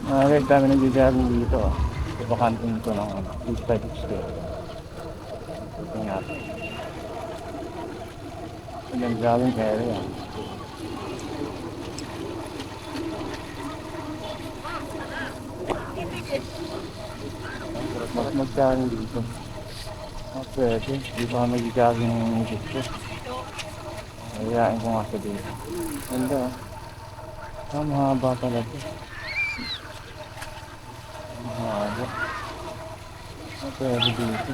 Guys, dami nag-jogging dito. Ipakantin ko ng East Side Square. Ito natin. Ito yung jogging area. Mas mag-jogging dito. Pwede. Di pa mag-jogging ng gusto. Ayain ko nga sa dito. Ganda. Mahaba talaga. Mahaba. Pwede dito.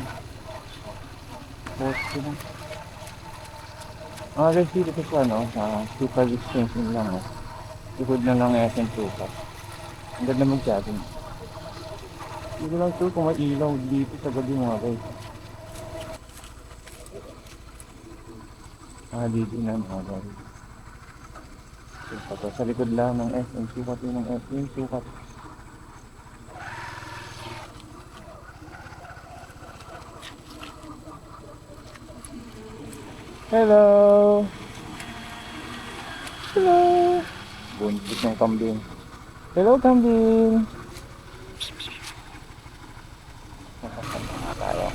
Post ko lang. Guys, dito sa sa Super Extension lang. Likod na lang SM Sukat. Ang ganda mag-jogging. Hindi ko lang sure kung may ilaw dito sa gabi mga guys. Dito na mga guys. So, sa likod lang ng SM Sukat yun ng SM Sukat. Hello! Hello! Buntis ng kambing. Hello kambing! Tayo.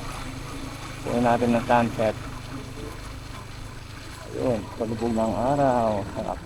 Punin natin ng sunset. Ayun, palubog ng araw. Sarap.